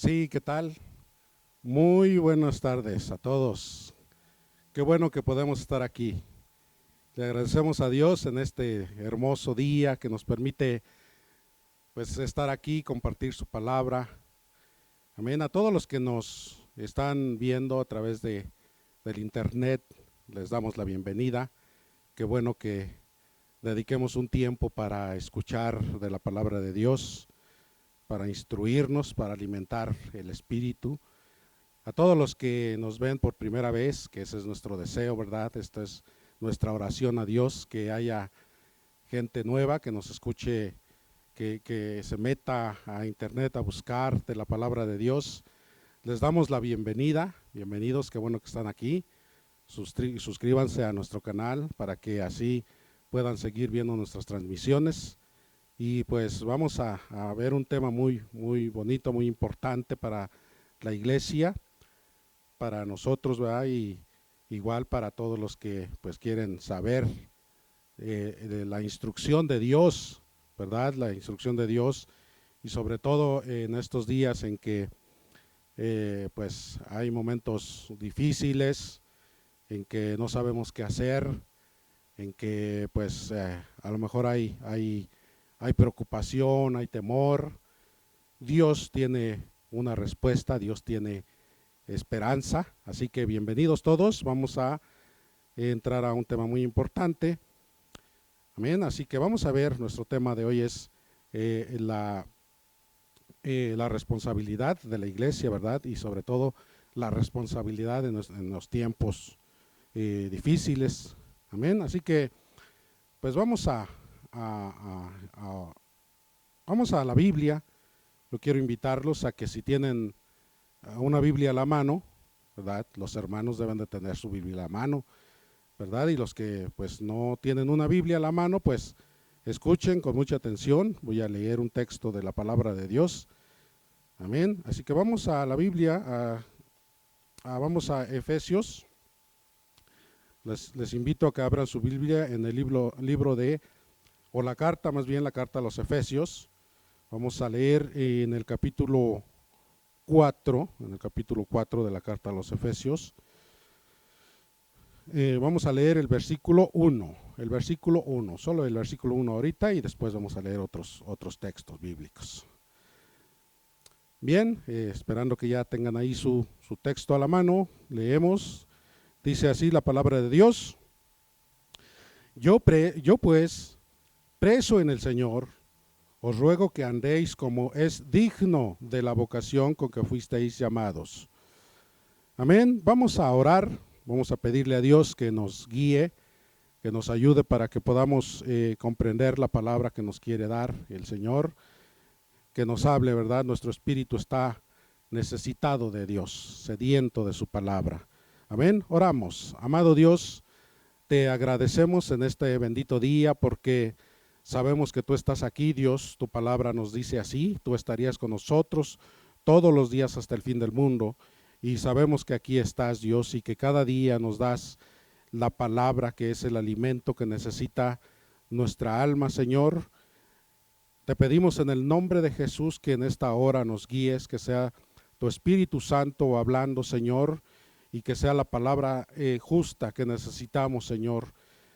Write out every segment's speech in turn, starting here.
Sí, ¿qué tal? Muy buenas tardes a todos. Qué bueno que podemos estar aquí. Le agradecemos a Dios en este hermoso día que nos permite pues estar aquí, compartir su palabra. Amén. A todos los que nos están viendo a través del internet, les damos la bienvenida. Qué bueno que dediquemos un tiempo para escuchar de la palabra de Dios, para instruirnos, para alimentar el espíritu. A todos los que nos ven por primera vez, que ese es nuestro deseo, ¿verdad? Esta es nuestra oración a Dios, que haya gente nueva que nos escuche, que se meta a internet a buscar de la palabra de Dios. Les damos la bienvenida, bienvenidos, qué bueno que están aquí. Suscríbanse a nuestro canal para que así puedan seguir viendo nuestras transmisiones. Y pues vamos a ver un tema muy bonito, muy importante para la iglesia, para nosotros, ¿verdad? Y igual para todos los que pues quieren saber de la instrucción de Dios, ¿verdad? La instrucción de Dios, y sobre todo en estos días en que pues hay momentos difíciles, en que no sabemos qué hacer, en que pues a lo mejor hay preocupación, hay temor. Dios tiene una respuesta, Dios tiene esperanza, así que bienvenidos todos. Vamos a entrar a un tema muy importante, amén. Así que vamos a ver, nuestro tema de hoy es eh, la, la responsabilidad de la iglesia, ¿verdad? Y sobre todo la responsabilidad en los tiempos difíciles, amén. Así que pues a, a, vamos a la Biblia. Yo quiero invitarlos a que si tienen una Biblia a la mano, ¿verdad? Los hermanos deben de tener su Biblia a la mano, ¿verdad? Y los que pues no tienen una Biblia a la mano, pues escuchen con mucha atención. Voy a leer un texto de la palabra de Dios, amén. Así que vamos a la Biblia, vamos a Efesios. Les invito a que abran su Biblia en el libro de, o la carta, más bien la carta a los Efesios. Vamos a leer en el capítulo 4, en el capítulo 4 de la carta a los Efesios. Vamos a leer el versículo 1, solo el versículo 1 ahorita, y después vamos a leer otros textos bíblicos. Bien, esperando que ya tengan ahí su texto a la mano, leemos. Dice así la palabra de Dios: yo pues, preso en el Señor, os ruego que andéis como es digno de la vocación con que fuisteis llamados. Amén. Vamos a orar, vamos a pedirle a Dios que nos guíe, que nos ayude para que podamos comprender la palabra que nos quiere dar el Señor, que nos hable, ¿verdad? Nuestro espíritu está necesitado de Dios, sediento de su palabra. Amén. Oramos. Amado Dios, te agradecemos en este bendito día porque sabemos que tú estás aquí, Dios. Tu palabra nos dice así: tú estarías con nosotros todos los días hasta el fin del mundo. Y sabemos que aquí estás, Dios, y que cada día nos das la palabra que es el alimento que necesita nuestra alma, Señor. Te pedimos en el nombre de Jesús que en esta hora nos guíes, que sea tu Espíritu Santo hablando, Señor, y que sea la palabra justa que necesitamos, Señor,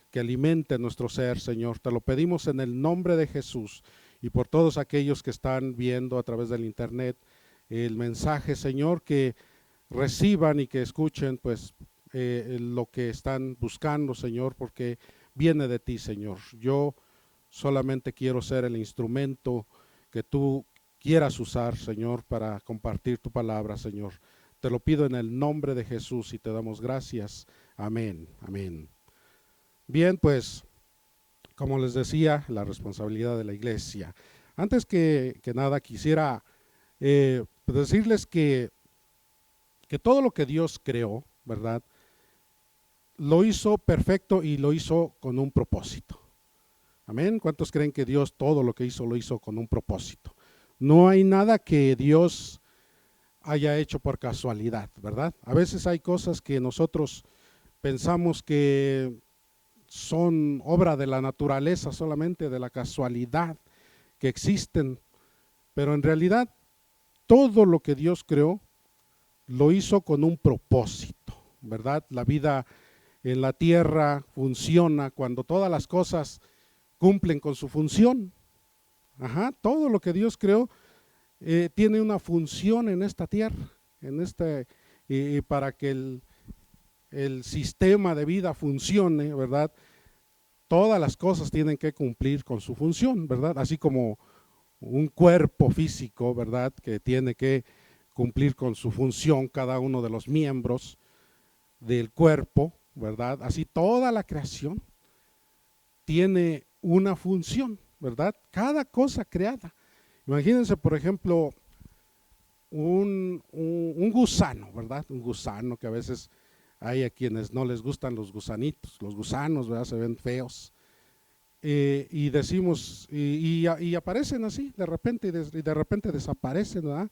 que alimente nuestro ser, Señor. Te lo pedimos en el nombre de Jesús, y por todos aquellos que están viendo a través del internet el mensaje, Señor, que reciban y que escuchen pues lo que están buscando, Señor, porque viene de ti, Señor. Yo solamente quiero ser el instrumento que tú quieras usar, Señor, para compartir tu palabra, Señor. Te lo pido en el nombre de Jesús y te damos gracias. Amén, amén. Bien, pues, como les decía, la responsabilidad de la iglesia. Antes que nada, quisiera decirles que todo lo que Dios creó, ¿verdad? Lo hizo perfecto y lo hizo con un propósito. Amén. ¿Cuántos creen que Dios todo lo que hizo lo hizo con un propósito? No hay nada que Dios haya hecho por casualidad, ¿verdad? A veces hay cosas que nosotros pensamos que son obra de la naturaleza, solamente de la casualidad que existen, pero en realidad todo lo que Dios creó lo hizo con un propósito, ¿verdad? La vida en la tierra funciona cuando todas las cosas cumplen con su función. Ajá, todo lo que Dios creó tiene una función en esta tierra, para que el sistema de vida funcione, ¿verdad? Todas las cosas tienen que cumplir con su función, ¿verdad? Así como un cuerpo físico, ¿verdad? Que tiene que cumplir con su función cada uno de los miembros del cuerpo, ¿verdad? Así toda la creación tiene una función, ¿verdad? Cada cosa creada. Imagínense, por ejemplo, un gusano, ¿verdad? Un gusano que a veces hay a quienes no les gustan los gusanitos, los gusanos, ¿verdad? Se ven feos. Y decimos, y aparecen así de repente, y de repente desaparecen, ¿verdad?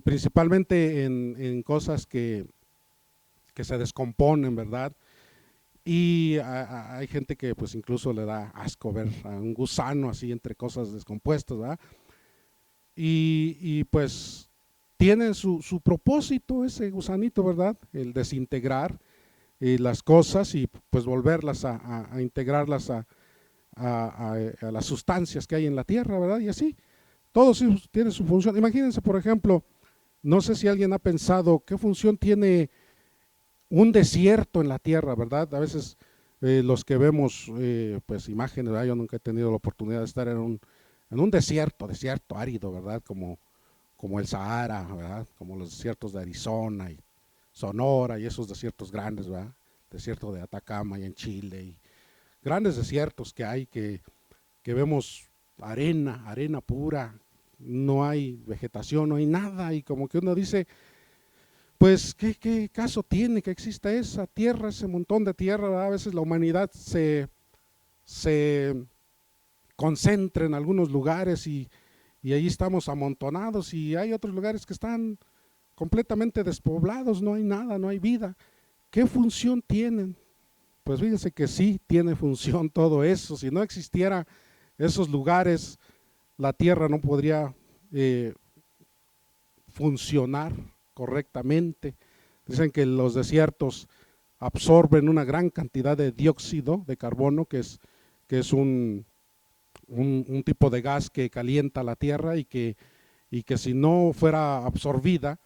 Principalmente en cosas que se descomponen, ¿verdad? Y hay gente que pues incluso le da asco ver a un gusano así entre cosas descompuestas, ¿verdad? Y pues tiene su propósito ese gusanito, ¿verdad? El desintegrar las cosas y pues volverlas a integrarlas a las sustancias que hay en la tierra, ¿verdad? Y así, todo tiene su función. Imagínense, por ejemplo, no sé si alguien ha pensado qué función tiene un desierto en la tierra, ¿verdad? A veces los que vemos pues imágenes, ¿verdad? Yo nunca he tenido la oportunidad de estar en un desierto árido, ¿verdad? Como el Sahara, ¿verdad? Como los desiertos de Arizona y Sonora y esos desiertos grandes, ¿verdad? Desierto de Atacama y en Chile y grandes desiertos que hay que vemos arena pura, no hay vegetación, no hay nada y como que uno dice, pues ¿qué caso tiene que exista esa tierra, ese montón de tierra, ¿verdad? A veces la humanidad se concentra en algunos lugares y ahí estamos amontonados y hay otros lugares que están completamente despoblados, no hay nada, no hay vida. ¿Qué función tienen? Pues fíjense que sí tiene función todo eso. Si no existiera esos lugares, la tierra no podría funcionar correctamente. Dicen que los desiertos absorben una gran cantidad de dióxido de carbono, que es un tipo de gas que calienta la tierra y que si no fuera absorbida,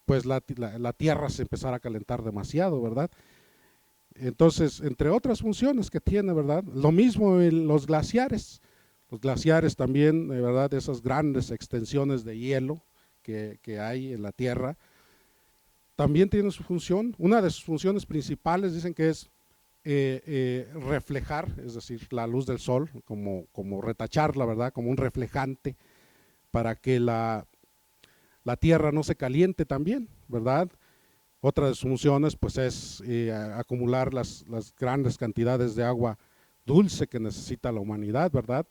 pues la tierra se empezara a calentar demasiado, ¿verdad? Entonces, entre otras funciones que tiene, ¿verdad? Lo mismo en los glaciares. Los glaciares también, ¿verdad? Esas grandes extensiones de hielo que hay en la tierra, también tienen su función. Una de sus funciones principales dicen que es reflejar, es decir, la luz del sol, como retacharla, ¿verdad? Como un reflejante para que la tierra no se caliente también, ¿verdad? Otra de sus funciones pues es acumular las grandes cantidades de agua dulce que necesita la humanidad, ¿verdad?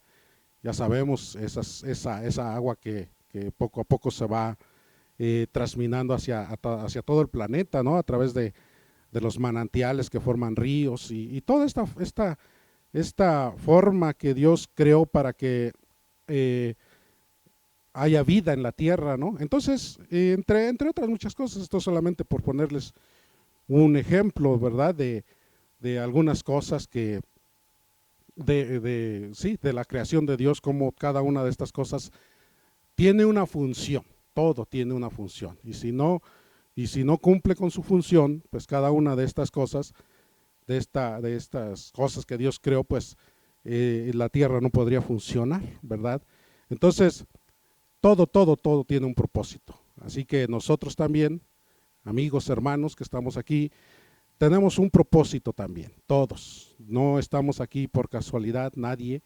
Ya sabemos esa agua que poco a poco se va transminando hacia todo el planeta, ¿no? A través de los manantiales que forman ríos y toda esta forma que Dios creó para que haya vida en la tierra, ¿no? Entonces, entre otras muchas cosas, esto solamente por ponerles un ejemplo, ¿verdad? De algunas cosas sí, de la creación de Dios, como cada una de estas cosas tiene una función, todo tiene una función, y si no cumple con su función, pues cada una de estas cosas, de estas cosas que Dios creó, pues la tierra no podría funcionar, ¿verdad? Entonces, todo tiene un propósito. Así que nosotros también, amigos, hermanos que estamos aquí, tenemos un propósito también, todos. No estamos aquí por casualidad, nadie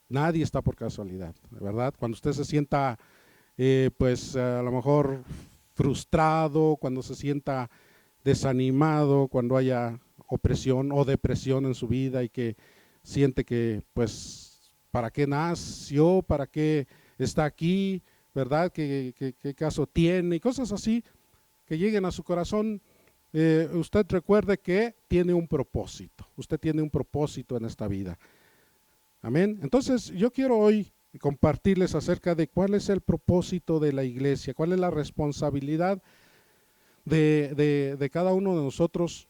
está por casualidad, ¿verdad? Cuando usted se sienta, pues a lo mejor frustrado, cuando se sienta desanimado, cuando haya opresión o depresión en su vida y que siente que, pues, ¿para qué nació? ¿Para qué está aquí? ¿Verdad? ¿Qué caso tiene? Y cosas así que lleguen a su corazón. Usted recuerde que tiene un propósito. Usted tiene un propósito en esta vida. Amén. Entonces yo quiero hoy compartirles acerca de cuál es el propósito de la iglesia, cuál es la responsabilidad de cada uno de nosotros,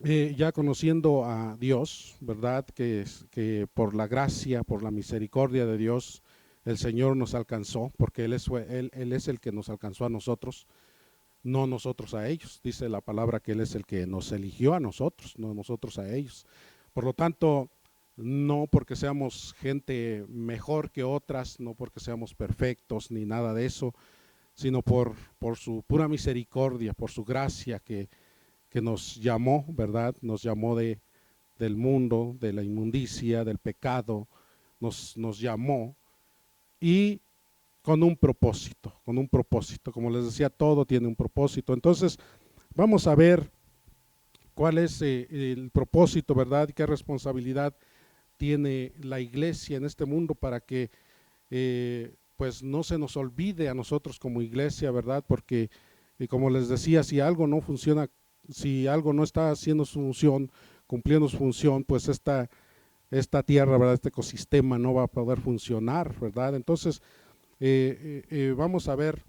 ya conociendo a Dios, ¿verdad? Que por la gracia, por la misericordia de Dios, el Señor nos alcanzó, porque Él es el que nos alcanzó a nosotros, no nosotros a ellos. Dice la palabra que Él es el que nos eligió a nosotros, no nosotros a ellos. Por lo tanto, no porque seamos gente mejor que otras, no porque seamos perfectos ni nada de eso, sino por su pura misericordia, por su gracia que nos llamó, ¿verdad? Nos llamó del mundo, de la inmundicia, del pecado, nos llamó, y con un propósito, como les decía, todo tiene un propósito. Entonces, vamos a ver cuál es el propósito, ¿verdad? Y qué responsabilidad tiene la iglesia en este mundo para que pues no se nos olvide a nosotros como iglesia, ¿verdad? Porque como les decía, si algo no funciona, si algo no está haciendo su función, cumpliendo su función, pues esta tierra, ¿verdad? Este ecosistema no va a poder funcionar, ¿verdad? Entonces, vamos a ver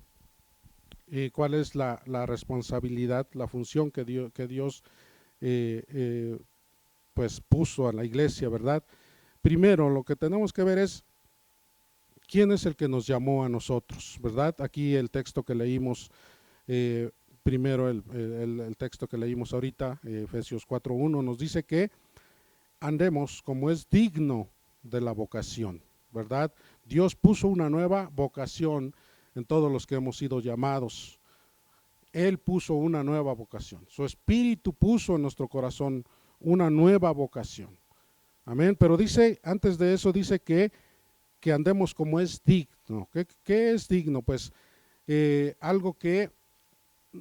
cuál es la responsabilidad, la función que Dios pues puso a la iglesia, ¿verdad? Primero, lo que tenemos que ver es quién es el que nos llamó a nosotros, ¿verdad? Aquí el texto que leímos, primero el texto que leímos ahorita, Efesios 4:1, nos dice que andemos como es digno de la vocación, ¿verdad? Dios puso una nueva vocación en todos los que hemos sido llamados. Él puso una nueva vocación. Su Espíritu puso en nuestro corazón una nueva vocación. Amén. Pero dice, antes de eso, dice que andemos como es digno. ¿Qué es digno? Pues algo que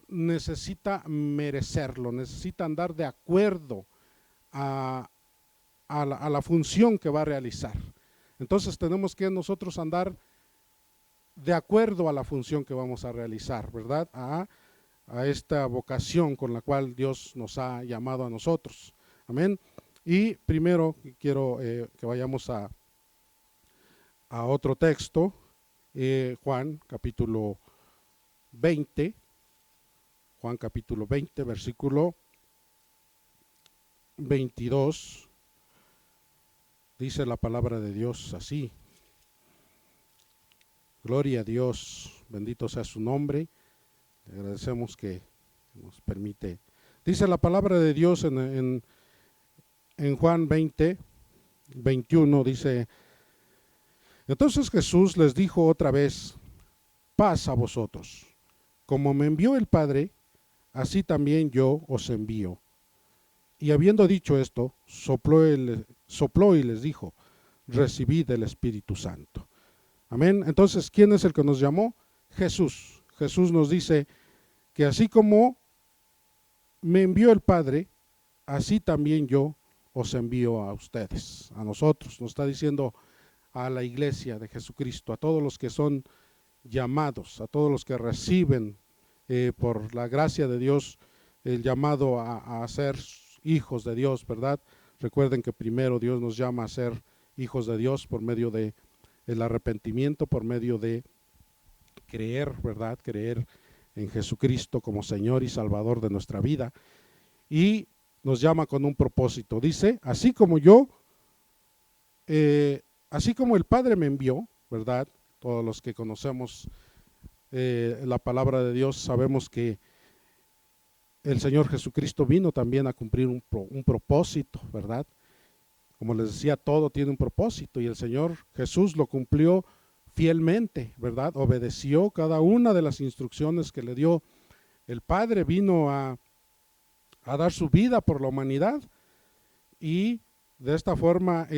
necesita merecerlo, necesita andar de acuerdo a la función que va a realizar. Entonces tenemos que nosotros andar de acuerdo a la función que vamos a realizar, ¿verdad? A esta vocación con la cual Dios nos ha llamado a nosotros. Amén. Y primero quiero que vayamos a otro texto, Juan capítulo 20, versículo 22, dice la palabra de Dios así: gloria a Dios, bendito sea su nombre, le agradecemos que nos permite. Dice la palabra de Dios en Juan 20, 21, dice: entonces Jesús les dijo otra vez, paz a vosotros, como me envió el Padre, así también yo os envío. Y habiendo dicho esto, sopló y les dijo, recibid el Espíritu Santo. Amén. Entonces, ¿quién es el que nos llamó? Jesús. Jesús nos dice que así como me envió el Padre, así también yo os envío a ustedes, a nosotros. Nos está diciendo a la iglesia de Jesucristo, a todos los que son llamados, a todos los que reciben por la gracia de Dios el llamado a ser hijos de Dios, ¿verdad? Recuerden que primero Dios nos llama a ser hijos de Dios por medio de el arrepentimiento, por medio de creer, ¿verdad? Creer en Jesucristo como Señor y Salvador de nuestra vida, y nos llama con un propósito. Dice, así como así como el Padre me envió, ¿verdad? Todos los que conocemos la palabra de Dios sabemos que el Señor Jesucristo vino también a cumplir un propósito, ¿verdad? Como les decía, todo tiene un propósito y el Señor Jesús lo cumplió fielmente, ¿verdad? Obedeció cada una de las instrucciones que le dio el Padre, vino a dar su vida por la humanidad y de esta forma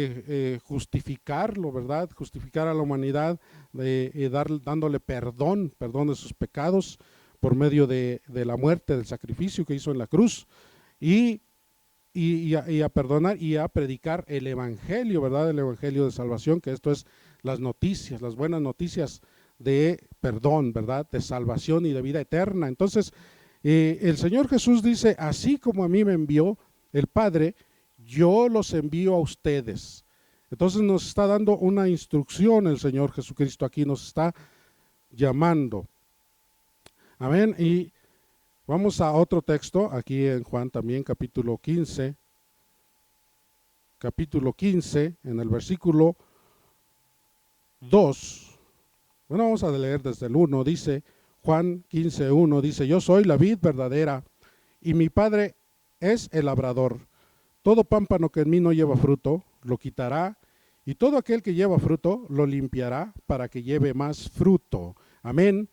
justificarlo, ¿verdad? Justificar a la humanidad, dándole perdón de sus pecados por medio de la muerte, del sacrificio que hizo en la cruz, y a perdonar y a predicar el evangelio, ¿verdad? El evangelio de salvación, que esto es las noticias, las buenas noticias de perdón, ¿verdad? De salvación y de vida eterna. Entonces, el Señor Jesús dice, así como a mí me envió el Padre, yo los envío a ustedes. Entonces nos está dando una instrucción el Señor Jesucristo aquí, nos está llamando. Amén. Y vamos a otro texto, aquí en Juan también, capítulo 15, en el versículo 2. Bueno, vamos a leer desde el 1, dice Juan 15:1, dice: yo soy la vid verdadera y mi Padre es el labrador. Todo pámpano que en mí no lleva fruto, lo quitará, y todo aquel que lleva fruto, lo limpiará para que lleve más fruto. Amén.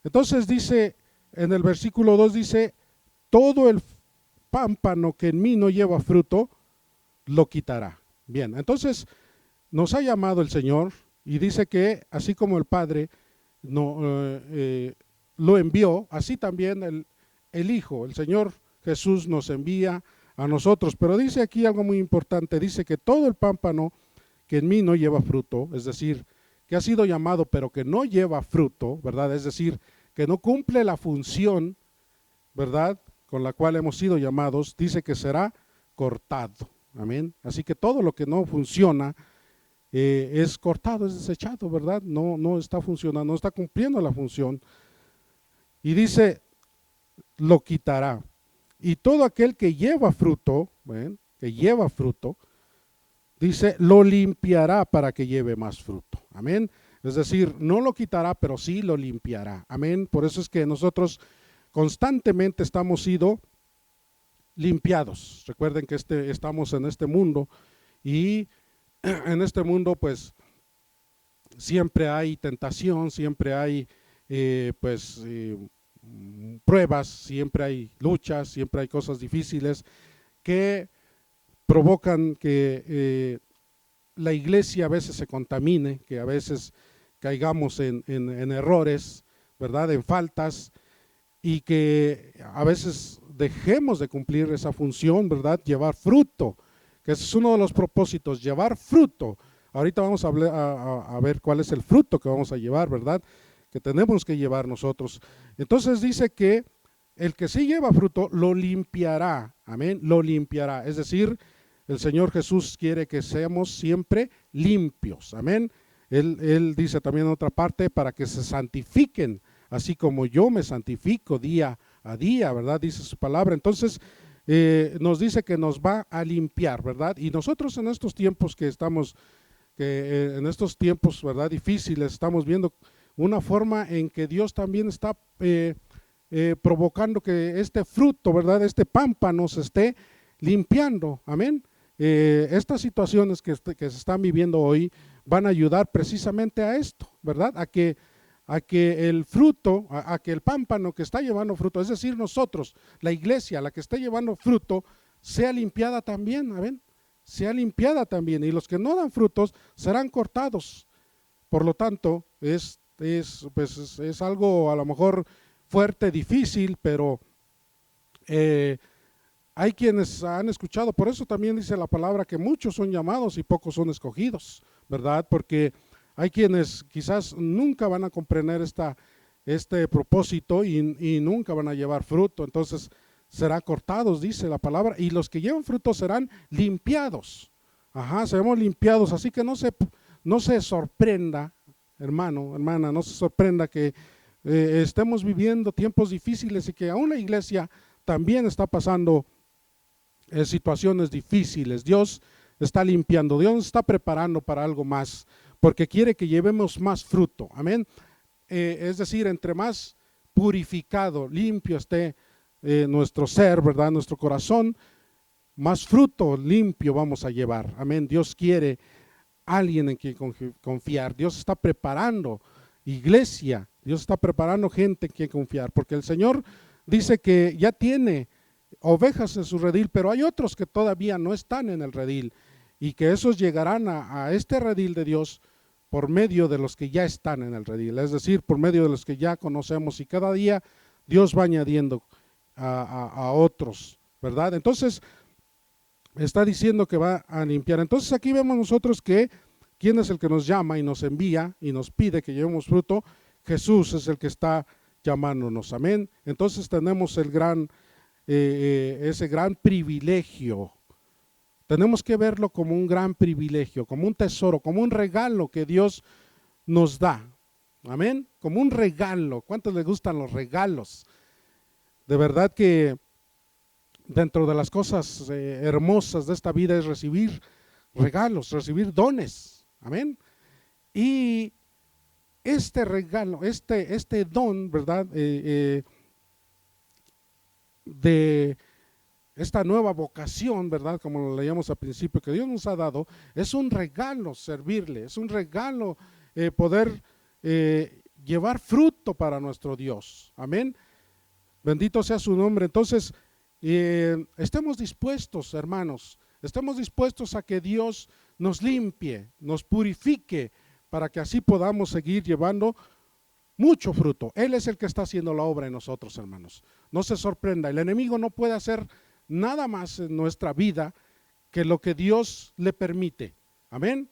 Entonces dice, en el versículo 2 dice: todo el pámpano que en mí no lleva fruto, lo quitará. Bien, entonces nos ha llamado el Señor y dice que así como el Padre lo envió, así también el Hijo, el Señor Jesús nos envía a nosotros. Pero dice aquí algo muy importante, dice que todo el pámpano que en mí no lleva fruto, es decir, que ha sido llamado pero que no lleva fruto, ¿verdad? Es decir, que no cumple la función, ¿verdad?, con la cual hemos sido llamados, dice que será cortado. Amén. Así que todo lo que no funciona es cortado, es desechado, ¿verdad? No está funcionando, no está cumpliendo la función. Y dice, lo quitará. Y todo aquel que lleva fruto, ¿ven?, que lleva fruto, dice, lo limpiará para que lleve más fruto. Amén. Es decir, no lo quitará, pero sí lo limpiará. Amén. Por eso es que nosotros constantemente estamos siendo limpiados. Recuerden que estamos en este mundo y en este mundo pues siempre hay tentación, siempre hay pruebas, siempre hay luchas, siempre hay cosas difíciles que provocan que la iglesia a veces se contamine, que a veces caigamos en errores, ¿verdad?, en faltas, y que a veces dejemos de cumplir esa función, ¿verdad?, llevar fruto, que ese es uno de los propósitos, llevar fruto. Ahorita vamos a ver cuál es el fruto que vamos a llevar, ¿verdad?, que tenemos que llevar nosotros. Entonces dice que el que sí lleva fruto lo limpiará, amén, lo limpiará. Es decir, el Señor Jesús quiere que seamos siempre limpios, amén. Él dice también en otra parte, para que se santifiquen, así como yo me santifico día a día, ¿verdad? Dice su palabra. Entonces nos dice que nos va a limpiar, ¿verdad? Y nosotros en estos tiempos que estamos, en estos tiempos, ¿verdad?, difíciles, estamos viendo una forma en que Dios también está provocando que este fruto, ¿verdad?, este pámpano se esté limpiando, amén. Estas situaciones que se están viviendo hoy van a ayudar precisamente a esto, ¿verdad?, a que el fruto, a que el pámpano que está llevando fruto, es decir, nosotros, la iglesia, la que está llevando fruto, sea limpiada también, amén, sea limpiada también, y los que no dan frutos serán cortados. Por lo tanto, es algo a lo mejor fuerte, difícil, pero hay quienes han escuchado, por eso también dice la palabra que muchos son llamados y pocos son escogidos, ¿verdad? Porque hay quienes quizás nunca van a comprender este propósito y nunca van a llevar fruto, entonces serán cortados, dice la palabra, y los que llevan fruto serán limpiados. Ajá, seremos limpiados, así que no se sorprenda, hermano, hermana, no se sorprenda que estemos viviendo tiempos difíciles y que aún la iglesia también está pasando situaciones difíciles. Dios está limpiando, Dios nos está preparando para algo más, porque quiere que llevemos más fruto, amén. Es decir, entre más purificado, limpio esté nuestro ser, ¿verdad?, nuestro corazón, más fruto limpio vamos a llevar, amén. Dios quiere alguien en quien confiar. Dios está preparando iglesia, Dios está preparando gente en quien confiar, porque el Señor dice que ya tiene ovejas en su redil, pero hay otros que todavía no están en el redil y que esos llegarán a este redil de Dios por medio de los que ya están en el redil, es decir, por medio de los que ya conocemos, y cada día Dios va añadiendo a otros, ¿verdad? Entonces está diciendo que va a limpiar. Entonces aquí vemos nosotros que ¿quién es el que nos llama y nos envía y nos pide que llevemos fruto? Jesús es el que está llamándonos, amén. Entonces tenemos ese gran privilegio Tenemos que verlo como un gran privilegio, como un tesoro, como un regalo que Dios nos da. Amén. Como un regalo. ¿Cuántos les gustan los regalos? De verdad que dentro de las cosas hermosas de esta vida es recibir regalos, recibir dones. Amén. Y este regalo, este don, ¿verdad? De esta nueva vocación, ¿verdad? Como lo leíamos al principio, que Dios nos ha dado, es un regalo servirle, es un regalo poder llevar fruto para nuestro Dios. Amén. Bendito sea su nombre. Entonces, estemos dispuestos, hermanos, estemos dispuestos a que Dios nos limpie, nos purifique, para que así podamos seguir llevando mucho fruto. Él es el que está haciendo la obra en nosotros, hermanos. No se sorprenda, el enemigo no puede hacer nada más en nuestra vida que lo que Dios le permite. Amén.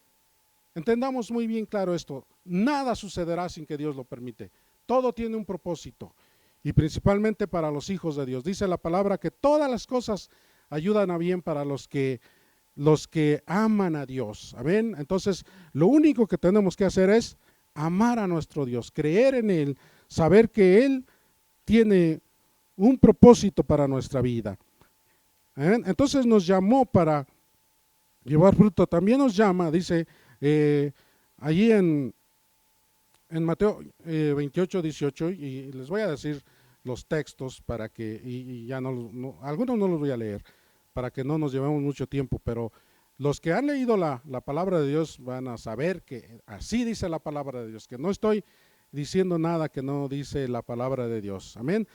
Entendamos muy bien claro esto. Nada sucederá sin que Dios lo permite. Todo tiene un propósito, y principalmente para los hijos de Dios. Dice la palabra que todas las cosas ayudan a bien para los que aman a Dios. Amén. Entonces, lo único que tenemos que hacer es amar a nuestro Dios, creer en Él, saber que Él tiene un propósito para nuestra vida. ¿Amén? Entonces nos llamó para llevar fruto. También nos llama, dice allí en Mateo 28, 18, y les voy a decir los textos para que, y ya algunos no los voy a leer, para que no nos llevemos mucho tiempo, pero los que han leído la palabra de Dios van a saber que así dice la palabra de Dios, que no estoy diciendo nada que no dice la palabra de Dios. Amén.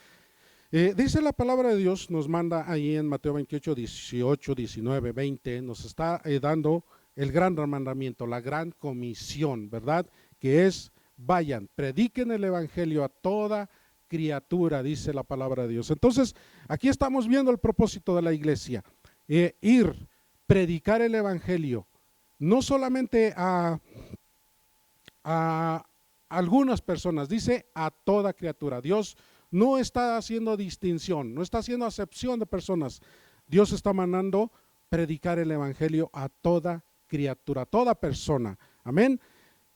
Dice la palabra de Dios, nos manda ahí en Mateo 28, 18, 19, 20, nos está dando el gran mandamiento, la gran comisión, ¿verdad? Que es: vayan, prediquen el evangelio a toda criatura, dice la palabra de Dios. Entonces, aquí estamos viendo el propósito de la iglesia, ir, predicar el evangelio, no solamente a algunas personas, dice a toda criatura. Dios no está haciendo distinción, no está haciendo acepción de personas. Dios está mandando predicar el evangelio a toda criatura, a toda persona. Amén.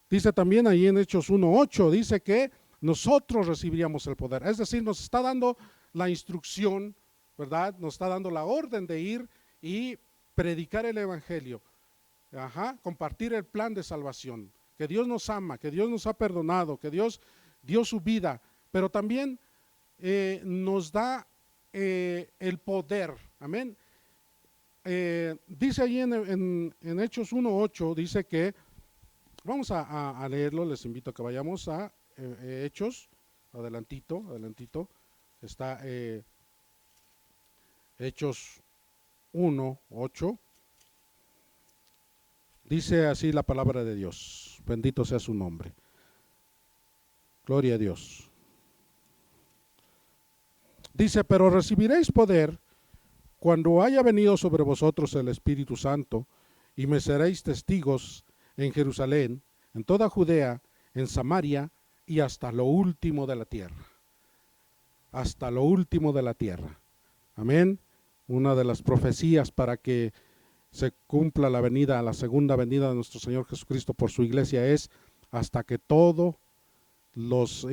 Dice también ahí en Hechos 1:8, dice que nosotros recibiríamos el poder. Es decir, nos está dando la instrucción, ¿verdad? Nos está dando la orden de ir y predicar el evangelio. Compartir el plan de salvación. Que Dios nos ama, que Dios nos ha perdonado, que Dios dio su vida, pero también nos da el poder. Amén. Dice ahí en Hechos 1:8, dice que, vamos a leerlo, les invito a que vayamos a Hechos, adelantito, está Hechos 1:8, dice así la palabra de Dios, bendito sea su nombre, gloria a Dios. Dice: pero recibiréis poder cuando haya venido sobre vosotros el Espíritu Santo, y me seréis testigos en Jerusalén, en toda Judea, en Samaria y hasta lo último de la tierra. Hasta lo último de la tierra. Amén. Una de las profecías para que se cumpla la segunda venida de nuestro Señor Jesucristo por su iglesia es hasta que todos los,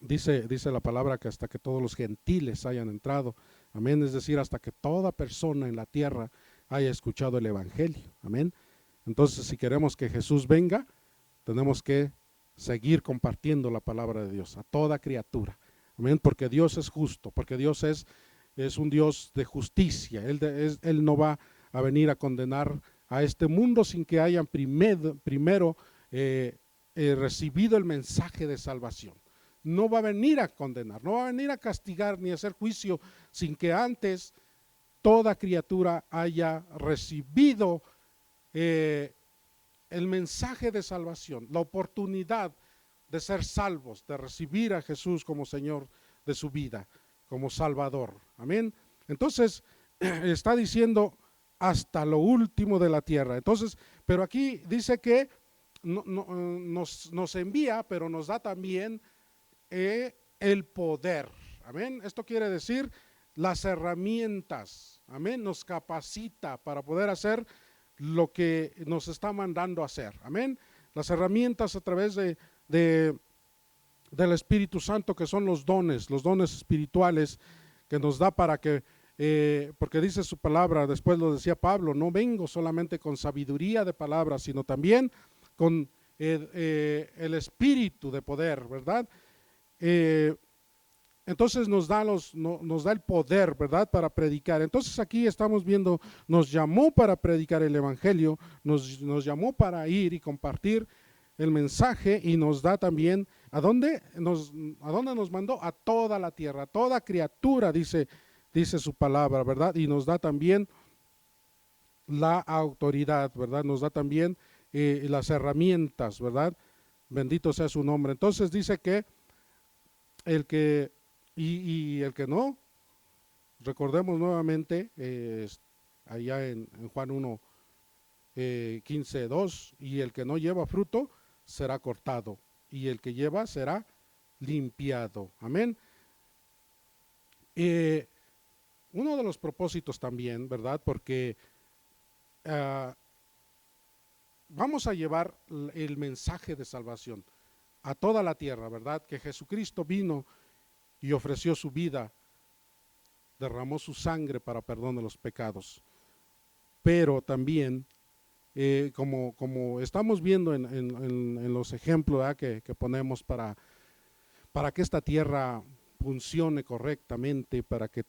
dice la palabra que hasta que todos los gentiles hayan entrado. Amén. Es decir, hasta que toda persona en la tierra haya escuchado el evangelio. Amén. Entonces, si queremos que Jesús venga, tenemos que seguir compartiendo la palabra de Dios a toda criatura. Amén. Porque Dios es justo, porque Dios es un Dios de justicia. Él no va a venir a condenar a este mundo sin que hayan primero recibido el mensaje de salvación. No va a venir a condenar, no va a venir a castigar ni a hacer juicio sin que antes toda criatura haya recibido el mensaje de salvación, la oportunidad de ser salvos, de recibir a Jesús como Señor de su vida, como Salvador. Amén. Entonces está diciendo hasta lo último de la tierra. Entonces, pero aquí dice que nos envía, pero nos da también el poder. Amén. Esto quiere decir las herramientas, amén, nos capacita para poder hacer lo que nos está mandando a hacer, amén. Las herramientas a través del Espíritu Santo, que son los dones espirituales que nos da para que, porque dice su palabra, después lo decía Pablo, no vengo solamente con sabiduría de palabras, sino también con el espíritu de poder, ¿verdad? Entonces nos da el poder, ¿verdad? Para predicar. Entonces aquí estamos viendo, nos llamó para predicar el evangelio, nos llamó para ir y compartir el mensaje, y nos da también, ¿a dónde nos mandó? A toda la tierra, a toda criatura, dice su palabra, ¿verdad? Y nos da también la autoridad, ¿verdad? Nos da también las herramientas, ¿verdad? Bendito sea su nombre. Entonces dice que el que el que no, recordemos nuevamente allá en Juan 1, 15:2, y el que no lleva fruto será cortado, y el que lleva será limpiado. Amén. Uno de los propósitos también, ¿verdad? Porque vamos a llevar el mensaje de salvación a toda la tierra, ¿verdad? Que Jesucristo vino y ofreció su vida, derramó su sangre para perdón de los pecados. Pero también, como estamos viendo en los ejemplos que ponemos para que esta tierra funcione correctamente, para que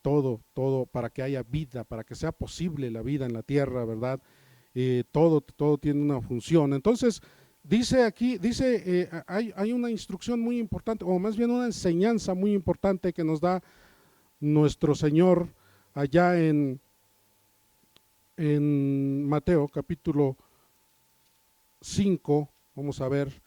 para que haya vida, para que sea posible la vida en la tierra, ¿verdad? Todo tiene una función. Entonces, dice aquí, hay una instrucción muy importante, o más bien una enseñanza muy importante que nos da nuestro Señor allá en Mateo capítulo 5. Vamos a ver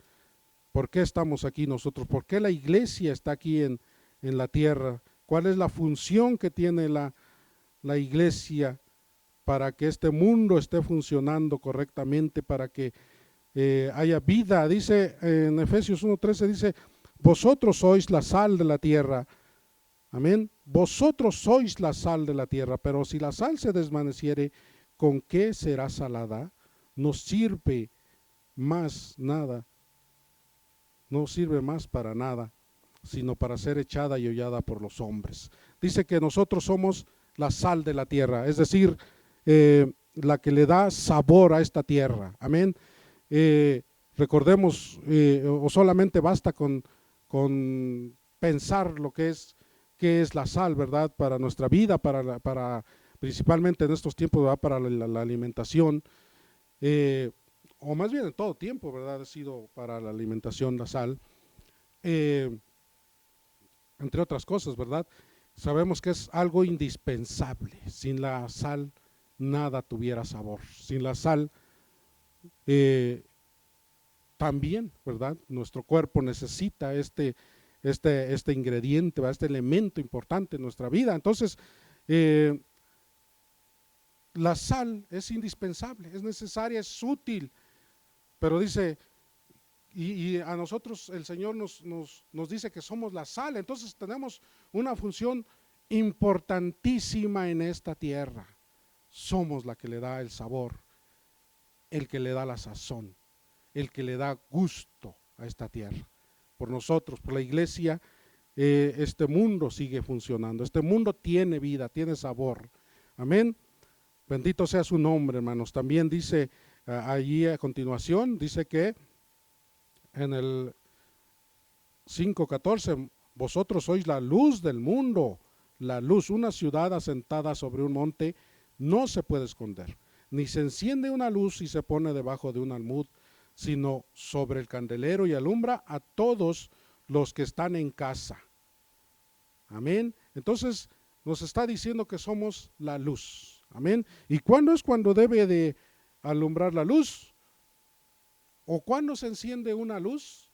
por qué estamos aquí nosotros, por qué la iglesia está aquí en la tierra, cuál es la función que tiene la iglesia para que este mundo esté funcionando correctamente, para que haya vida. Dice en Efesios 1:13, dice, vosotros sois la sal de la tierra. Amén. Vosotros sois la sal de la tierra, pero si la sal se desvaneciere, ¿con qué será salada? No sirve más nada, no sirve más para nada, sino para ser echada y hollada por los hombres. Dice que nosotros somos la sal de la tierra, es decir, la que le da sabor a esta tierra. Amén. Recordemos, o solamente basta con pensar lo que es la sal, ¿verdad? Para nuestra vida, para principalmente en estos tiempos, ¿verdad? Para la alimentación, o más bien en todo tiempo, ¿verdad? Ha sido para la alimentación la sal, entre otras cosas, ¿verdad? Sabemos que es algo indispensable. Sin la sal nada tuviera sabor. Sin la sal también, ¿verdad? Nuestro cuerpo necesita este ingrediente, ¿verdad? Este elemento importante en nuestra vida. Entonces, la sal es indispensable, es necesaria, es útil, pero dice, y a nosotros el Señor nos dice que somos la sal. Entonces tenemos una función importantísima en esta tierra. Somos la que le da el sabor, el que le da la sazón, el que le da gusto a esta tierra. Por nosotros, por la iglesia, este mundo sigue funcionando, este mundo tiene vida, tiene sabor. Amén. Bendito sea su nombre, hermanos. También dice allí a continuación, dice que en el 5:14, vosotros sois la luz del mundo. La luz, una ciudad asentada sobre un monte, no se puede esconder, ni se enciende una luz y se pone debajo de un almud, sino sobre el candelero y alumbra a todos los que están en casa. Amén. Entonces nos está diciendo que somos la luz. Amén. ¿Y cuándo es cuando debe de alumbrar la luz? ¿O cuándo se enciende una luz?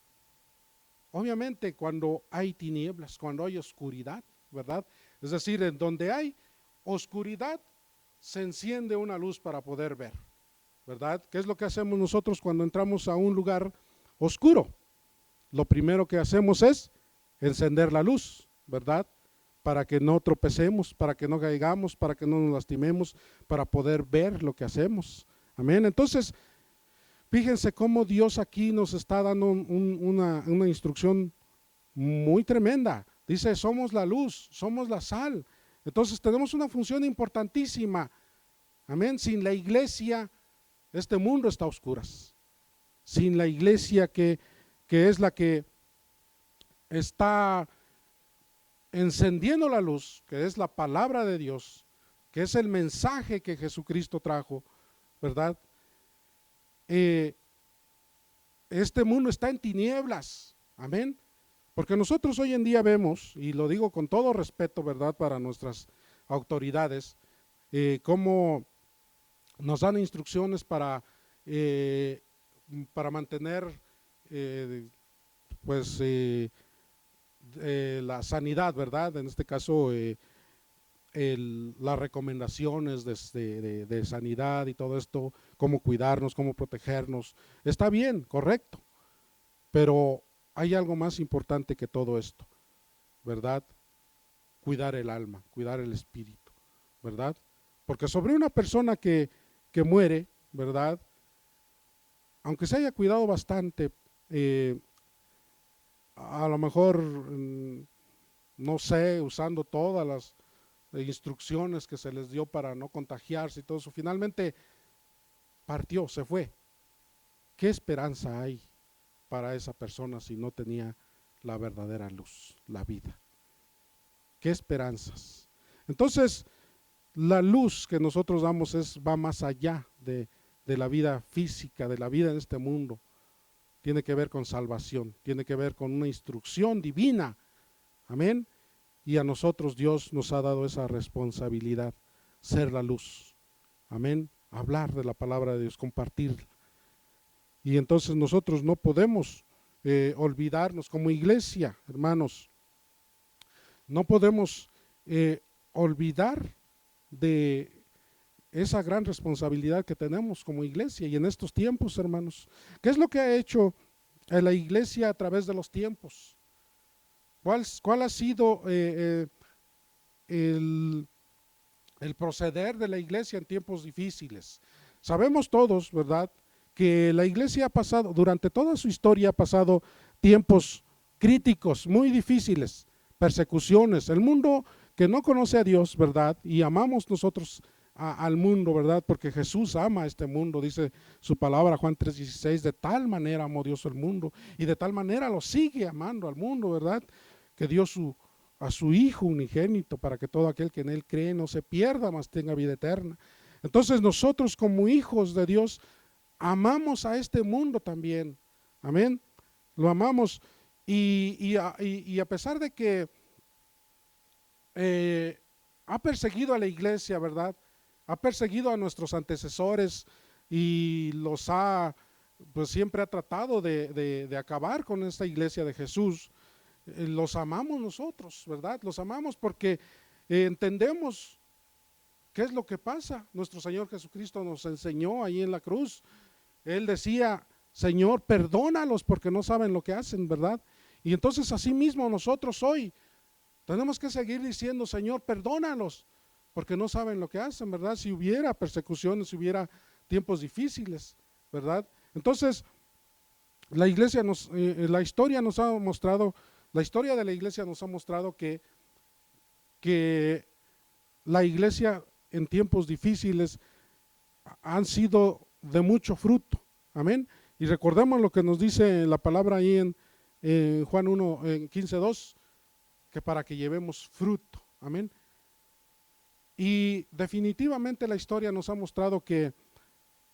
Obviamente cuando hay tinieblas, cuando hay oscuridad, ¿verdad? Es decir, en donde hay oscuridad se enciende una luz para poder ver, ¿verdad? ¿Qué es lo que hacemos nosotros cuando entramos a un lugar oscuro? Lo primero que hacemos es encender la luz, ¿verdad? para que no tropecemos, para que no caigamos, para que no nos lastimemos, para poder ver lo que hacemos. Amén. Entonces, fíjense cómo Dios aquí nos está dando una instrucción muy tremenda. Dice, somos la luz, somos la sal. Entonces tenemos una función importantísima. Amén. Sin la iglesia, este mundo está a oscuras. Sin la iglesia que es la que está encendiendo la luz, que es la palabra de Dios, que es el mensaje que Jesucristo trajo, ¿verdad? Este mundo está en tinieblas, amén. Porque nosotros hoy en día vemos, y lo digo con todo respeto, ¿verdad?, para nuestras autoridades, cómo nos dan instrucciones para mantener pues la sanidad, ¿verdad? En este caso, las recomendaciones de sanidad y todo esto, cómo cuidarnos, cómo protegernos, está bien, correcto, pero hay algo más importante que todo esto, ¿verdad? Cuidar el alma, cuidar el espíritu, ¿verdad? Porque sobre una persona que muere, ¿verdad? Aunque se haya cuidado bastante, a lo mejor, no sé, usando todas las instrucciones que se les dio para no contagiarse y todo eso, finalmente partió, se fue. ¿Qué esperanza hay para esa persona si no tenía la verdadera luz, la vida? ¿Qué esperanzas? Entonces, la luz que nosotros damos va más allá de la vida física, de la vida en este mundo. Tiene que ver con salvación, tiene que ver con una instrucción divina. Amén. Y a nosotros Dios nos ha dado esa responsabilidad, ser la luz. Amén. Hablar de la palabra de Dios, compartirla. Y entonces nosotros no podemos olvidarnos como iglesia, hermanos. No podemos olvidar de esa gran responsabilidad que tenemos como iglesia y en estos tiempos, hermanos. ¿Qué es lo que ha hecho la iglesia a través de los tiempos? ¿Cuál ha sido el proceder de la iglesia en tiempos difíciles? Sabemos todos, ¿verdad?, que la iglesia ha pasado, durante toda su historia, ha pasado tiempos críticos, muy difíciles, persecuciones. El mundo que no conoce a Dios, ¿verdad?, y amamos nosotros al mundo, ¿verdad?, porque Jesús ama a este mundo, dice su palabra, Juan 3:16, de tal manera amó Dios el mundo, y de tal manera lo sigue amando al mundo, ¿verdad?, que dio a su Hijo unigénito para que todo aquel que en Él cree no se pierda, mas tenga vida eterna. Entonces nosotros como hijos de Dios amamos a este mundo también, amén, lo amamos y a pesar de que ha perseguido a la iglesia, ¿verdad?, ha perseguido a nuestros antecesores y pues siempre ha tratado de acabar con esta iglesia de Jesús. Los amamos nosotros, ¿verdad? Los amamos porque entendemos qué es lo que pasa. Nuestro Señor Jesucristo nos enseñó ahí en la cruz. Él decía, Señor, perdónalos porque no saben lo que hacen, ¿verdad? Y entonces así mismo nosotros hoy tenemos que seguir diciendo, Señor, perdónalos porque no saben lo que hacen, ¿verdad? Si hubiera persecuciones, si hubiera tiempos difíciles, ¿verdad? Entonces, la historia nos ha mostrado, la historia de la iglesia nos ha mostrado que la iglesia en tiempos difíciles han sido de mucho fruto, amén. Y recordemos lo que nos dice la palabra ahí en Juan 1, en 15:2, que para que llevemos fruto, amén. Y definitivamente la historia nos ha mostrado que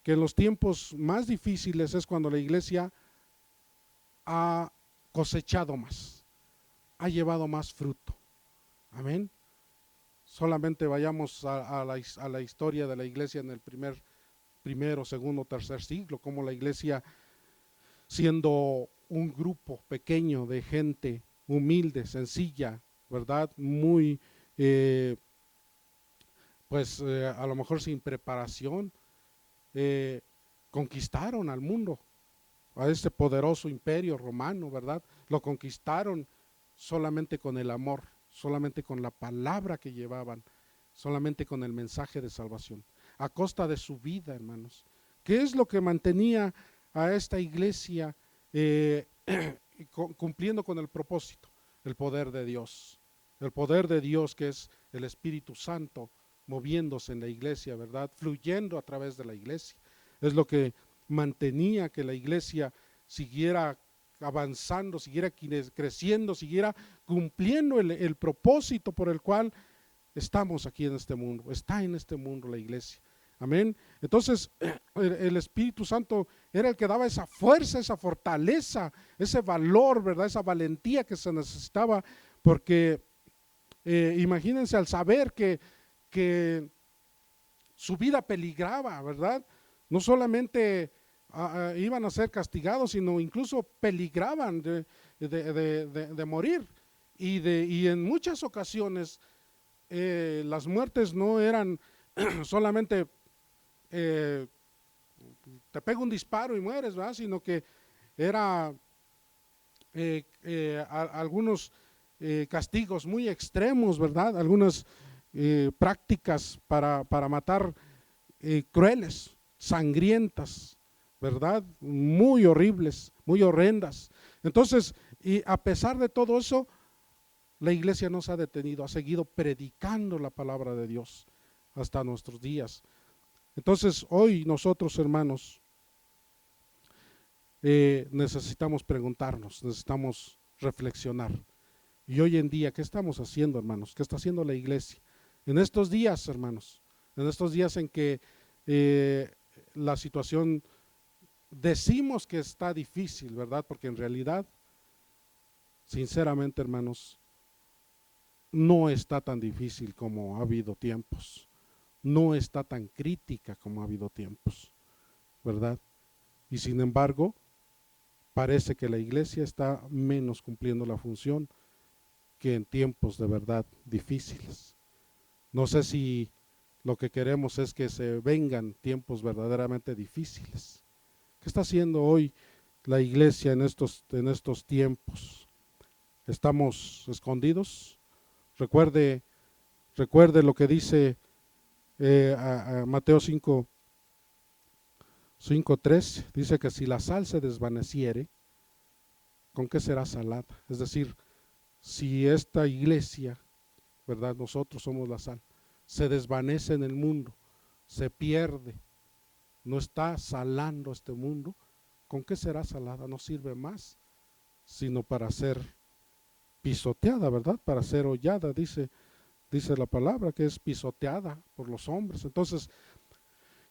en los tiempos más difíciles es cuando la iglesia ha cosechado más, ha llevado más fruto, amén. Solamente vayamos a la historia de la iglesia en el primero, segundo, tercer siglo, como la iglesia, siendo un grupo pequeño de gente humilde, sencilla, ¿verdad? Muy, a lo mejor sin preparación, conquistaron al mundo, a este poderoso imperio romano, ¿verdad? Lo conquistaron solamente con el amor, solamente con la palabra que llevaban, solamente con el mensaje de salvación, a costa de su vida, hermanos. ¿Qué es lo que mantenía a esta iglesia cumpliendo con el propósito? El poder de Dios. El poder de Dios, que es el Espíritu Santo moviéndose en la iglesia, ¿verdad? Fluyendo a través de la iglesia. Es lo que mantenía que la iglesia siguiera avanzando, siguiera creciendo, siguiera cumpliendo el propósito por el cual estamos aquí en este mundo. Está en este mundo la iglesia. Amén. Entonces, el Espíritu Santo era el que daba esa fuerza, esa fortaleza, ese valor, ¿verdad? Esa valentía que se necesitaba, porque imagínense al saber que su vida peligraba, ¿verdad? No solamente iban a ser castigados, sino incluso peligraban de morir. Y en muchas ocasiones las muertes no eran solamente te pega un disparo y mueres, ¿verdad? Sino que era algunos castigos muy extremos, ¿verdad? Algunas prácticas para matar crueles, sangrientas, ¿verdad? Muy horribles, muy horrendas. Entonces, y a pesar de todo eso, la iglesia no se ha detenido, ha seguido predicando la palabra de Dios hasta nuestros días. Entonces, hoy nosotros, hermanos, necesitamos preguntarnos, necesitamos reflexionar. Y hoy en día, ¿qué estamos haciendo, hermanos? ¿Qué está haciendo la iglesia? En estos días, hermanos, en estos días en que la situación decimos que está difícil, ¿verdad? Porque en realidad, sinceramente, hermanos, no está tan difícil como ha habido tiempos. No está tan crítica como ha habido tiempos, ¿verdad? Y sin embargo, parece que la iglesia está menos cumpliendo la función que en tiempos de verdad difíciles. No sé si lo que queremos es que se vengan tiempos verdaderamente difíciles. ¿Qué está haciendo hoy la iglesia en estos tiempos? ¿Estamos escondidos? Recuerde lo que dice a Mateo 5:3, dice que si la sal se desvaneciere, ¿con qué será salada? Es decir, si esta iglesia, ¿verdad? Nosotros somos la sal, se desvanece en el mundo, se pierde, no está salando este mundo, ¿con qué será salada? No sirve más, sino para ser pisoteada, ¿verdad? Para ser hollada, dice la palabra, que es pisoteada por los hombres. Entonces,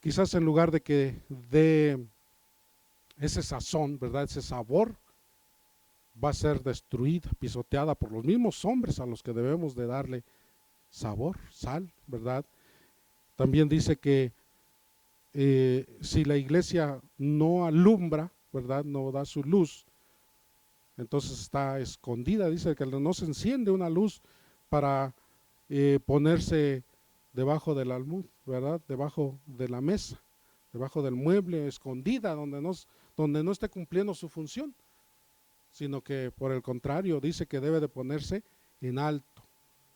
quizás en lugar de que dé ese sazón, ¿verdad? Ese sabor, va a ser destruida, pisoteada por los mismos hombres a los que debemos de darle sabor, sal, ¿verdad? También dice que si la iglesia no alumbra, ¿verdad? No da su luz, entonces está escondida. Dice que no se enciende una luz para ponerse debajo del almud, ¿verdad? Debajo de la mesa, debajo del mueble, escondida, donde no esté cumpliendo su función, sino que por el contrario dice que debe de ponerse en alto.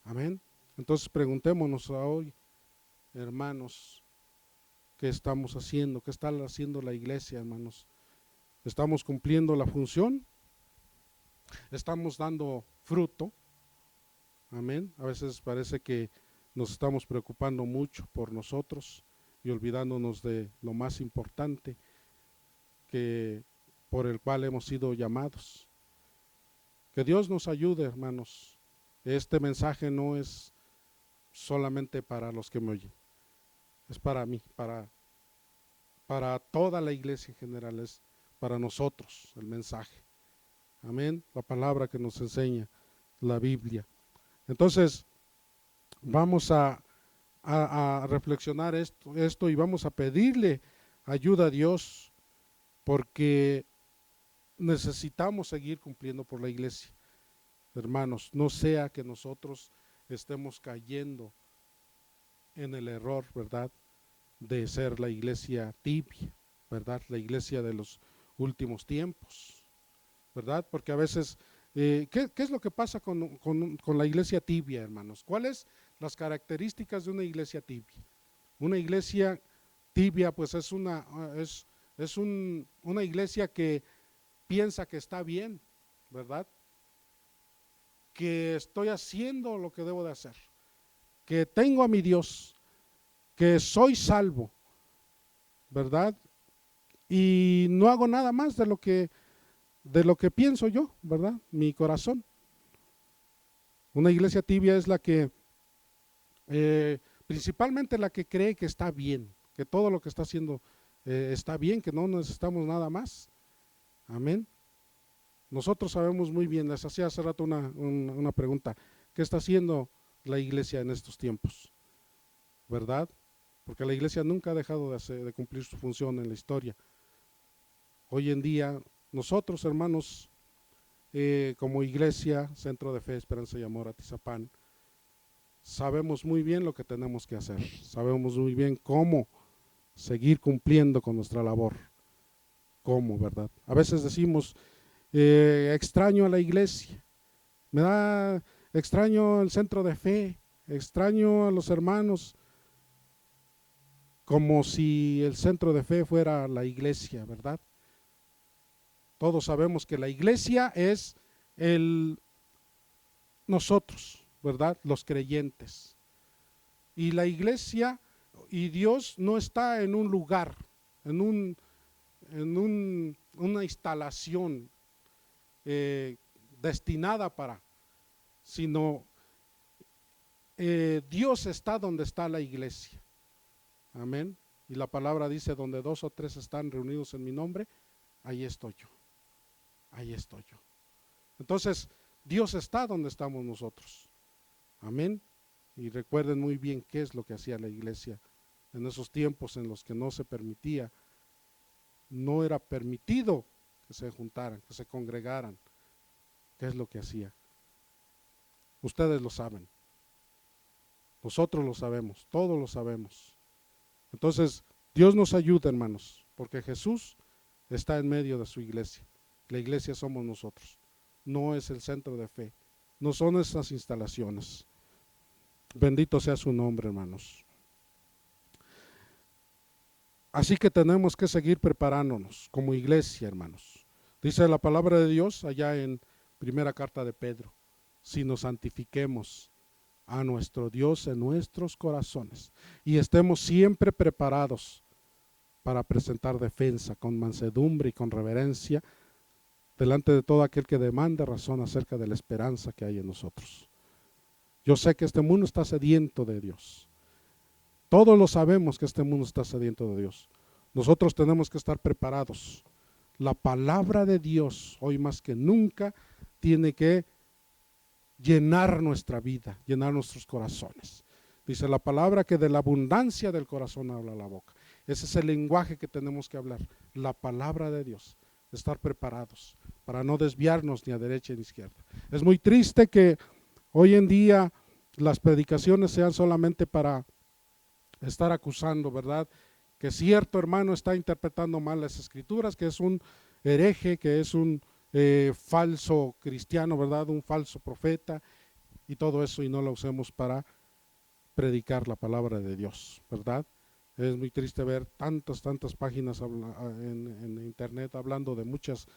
Amén. Entonces preguntémonos hoy, hermanos, ¿qué estamos haciendo? ¿Qué está haciendo la iglesia, hermanos? ¿Estamos cumpliendo la función? ¿Estamos dando fruto? Amén. A veces parece que nos estamos preocupando mucho por nosotros y olvidándonos de lo más importante que por el cual hemos sido llamados. Que Dios nos ayude, hermanos. Este mensaje no es solamente para los que me oyen, es para mí, para toda la iglesia en general, es para nosotros el mensaje. Amén. La palabra que nos enseña la Biblia. Entonces, vamos a reflexionar esto y vamos a pedirle ayuda a Dios, porque necesitamos seguir cumpliendo por la iglesia. Hermanos, no sea que nosotros estemos cayendo en el error, ¿verdad?, de ser la iglesia tibia, ¿verdad?, la iglesia de los últimos tiempos, ¿verdad? Porque a veces ¿Qué es lo que pasa con la iglesia tibia, hermanos? ¿Cuáles las características de una iglesia tibia? Una iglesia tibia, pues una iglesia que piensa que está bien, ¿verdad? Que estoy haciendo lo que debo de hacer, que tengo a mi Dios, que soy salvo, ¿verdad? Y no hago nada más de lo que pienso yo, ¿verdad? Mi corazón. Una iglesia tibia es la que, principalmente la que cree que está bien, que todo lo que está haciendo está bien, que no necesitamos nada más. Amén. Nosotros sabemos muy bien, les hacía hace rato una pregunta, ¿qué está haciendo la iglesia en estos tiempos? ¿Verdad? Porque la iglesia nunca ha dejado de cumplir su función en la historia. Hoy en día, nosotros, hermanos, como iglesia, Centro de Fe, Esperanza y Amor Atizapán, sabemos muy bien lo que tenemos que hacer, sabemos muy bien cómo seguir cumpliendo con nuestra labor. ¿Cómo, verdad? A veces decimos, extraño a la iglesia, extraño el Centro de Fe, extraño a los hermanos, como si el Centro de Fe fuera la iglesia, ¿verdad? Todos sabemos que la iglesia es nosotros, ¿verdad? Los creyentes. Y la iglesia y Dios no está en un lugar, en una instalación destinada para, sino Dios está donde está la iglesia. Amén. Y la palabra dice, donde 2 o 3 están reunidos en mi nombre, ahí estoy yo. Ahí estoy yo. Entonces, Dios está donde estamos nosotros. Amén. Y recuerden muy bien qué es lo que hacía la iglesia en esos tiempos en los que no se permitía, no era permitido que se juntaran, que se congregaran. ¿Qué es lo que hacía? Ustedes lo saben. Nosotros lo sabemos, todos lo sabemos. Entonces, Dios nos ayuda, hermanos, porque Jesús está en medio de su iglesia. La iglesia somos nosotros, no es el Centro de Fe, no son esas instalaciones. Bendito sea su nombre, hermanos. Así que tenemos que seguir preparándonos como iglesia, hermanos. Dice la palabra de Dios allá en primera carta de Pedro, si nos santifiquemos a nuestro Dios en nuestros corazones y estemos siempre preparados para presentar defensa con mansedumbre y con reverencia delante de todo aquel que demande razón acerca de la esperanza que hay en nosotros. Yo sé que este mundo está sediento de Dios. Todos lo sabemos que este mundo está sediento de Dios. Nosotros tenemos que estar preparados. La palabra de Dios, hoy más que nunca, tiene que llenar nuestra vida, llenar nuestros corazones. Dice la palabra que de la abundancia del corazón habla la boca. Ese es el lenguaje que tenemos que hablar, la palabra de Dios. Estar preparados para no desviarnos ni a derecha ni a izquierda. Es muy triste que hoy en día las predicaciones sean solamente para estar acusando, ¿verdad? Que cierto hermano está interpretando mal las escrituras, que es un hereje, que es un falso cristiano, ¿verdad? Un falso profeta y todo eso, y no lo usemos para predicar la palabra de Dios, ¿verdad? Es muy triste ver tantas páginas en internet hablando de muchas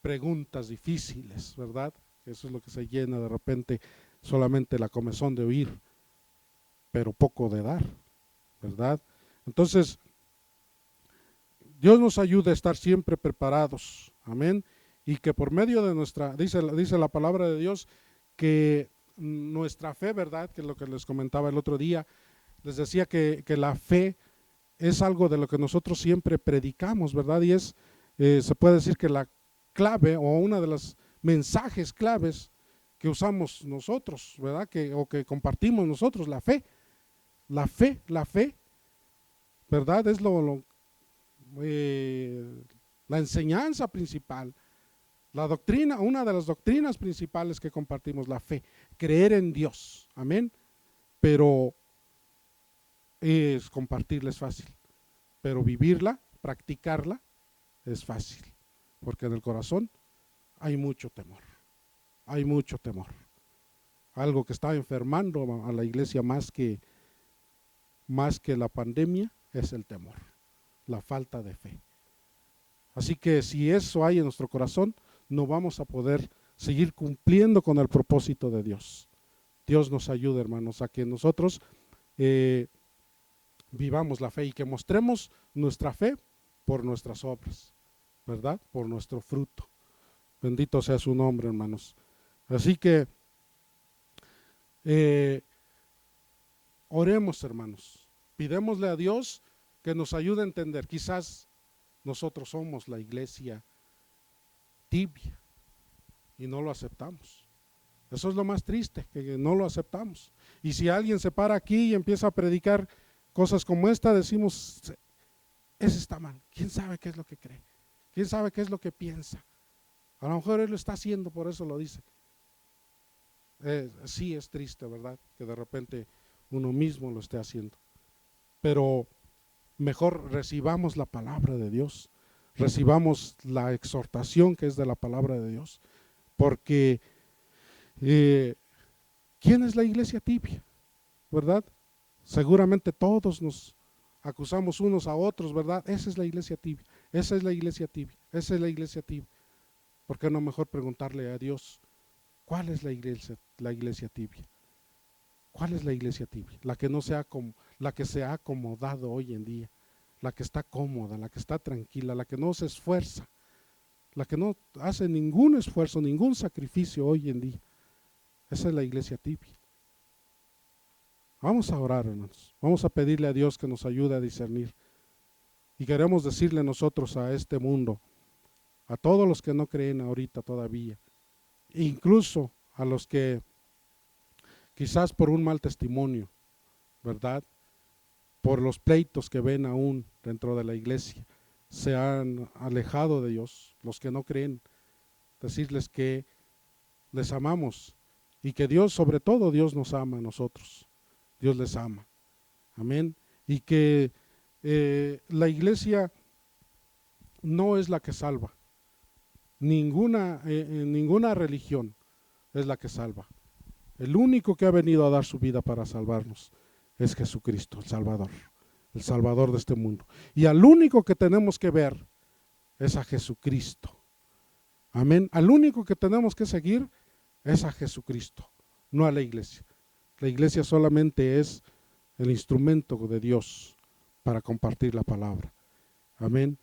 preguntas difíciles, ¿verdad? Eso es lo que se llena de repente, solamente la comezón de oír, pero poco de dar, ¿verdad? Entonces, Dios nos ayude a estar siempre preparados, amén, y que por medio de nuestra, dice la palabra de Dios, que nuestra fe, ¿verdad? Que es lo que les comentaba el otro día, les decía que la fe es algo de lo que nosotros siempre predicamos, ¿verdad? Y se puede decir que la clave o una de los mensajes claves que usamos nosotros, ¿verdad? O que compartimos nosotros, la fe, ¿verdad? Es la enseñanza principal, la doctrina, una de las doctrinas principales que compartimos, la fe, creer en Dios, amén. Pero compartirla es fácil, pero vivirla, practicarla es fácil, porque en el corazón hay mucho temor, hay mucho temor. Algo que está enfermando a la iglesia más que la pandemia es el temor, la falta de fe. Así que si eso hay en nuestro corazón, no vamos a poder seguir cumpliendo con el propósito de Dios. Dios nos ayude, hermanos, a que nosotros vivamos la fe y que mostremos nuestra fe por nuestras obras, ¿verdad? Por nuestro fruto. Bendito sea su nombre, hermanos. Así que oremos, hermanos. Pidémosle a Dios que nos ayude a entender. Quizás nosotros somos la iglesia tibia y no lo aceptamos. Eso es lo más triste, que no lo aceptamos. Y si alguien se para aquí y empieza a predicar cosas como esta, decimos, ese está mal. ¿Quién sabe qué es lo que cree? ¿Quién sabe qué es lo que piensa? A lo mejor él lo está haciendo, por eso lo dice. Sí es triste, ¿verdad? Que de repente uno mismo lo esté haciendo. Pero mejor recibamos la palabra de Dios, recibamos la exhortación que es de la palabra de Dios, porque ¿quién es la iglesia tibia? ¿Verdad? Seguramente todos nos acusamos unos a otros, ¿verdad? Esa es la iglesia tibia, esa es la iglesia tibia, esa es la iglesia tibia. ¿Por qué no mejor preguntarle a Dios, cuál es la iglesia tibia? ¿Cuál es la iglesia tibia? La que no sea como, la que se ha acomodado hoy en día, la que está cómoda, la que está tranquila, la que no se esfuerza, la que no hace ningún esfuerzo, ningún sacrificio hoy en día. Esa es la iglesia tibia. Vamos a orar, hermanos. Vamos a pedirle a Dios que nos ayude a discernir. Y queremos decirle nosotros a este mundo, a todos los que no creen ahorita todavía, incluso a los que quizás por un mal testimonio, ¿verdad? Por los pleitos que ven aún dentro de la iglesia, se han alejado de Dios, los que no creen, decirles que les amamos y que Dios, sobre todo Dios nos ama a nosotros, Dios les ama, amén, y que la iglesia no es la que salva, ninguna religión es la que salva. El único que ha venido a dar su vida para salvarnos es Jesucristo, el Salvador de este mundo. Y al único que tenemos que ver es a Jesucristo. Amén. Al único que tenemos que seguir es a Jesucristo, no a la iglesia. La iglesia solamente es el instrumento de Dios para compartir la palabra. Amén.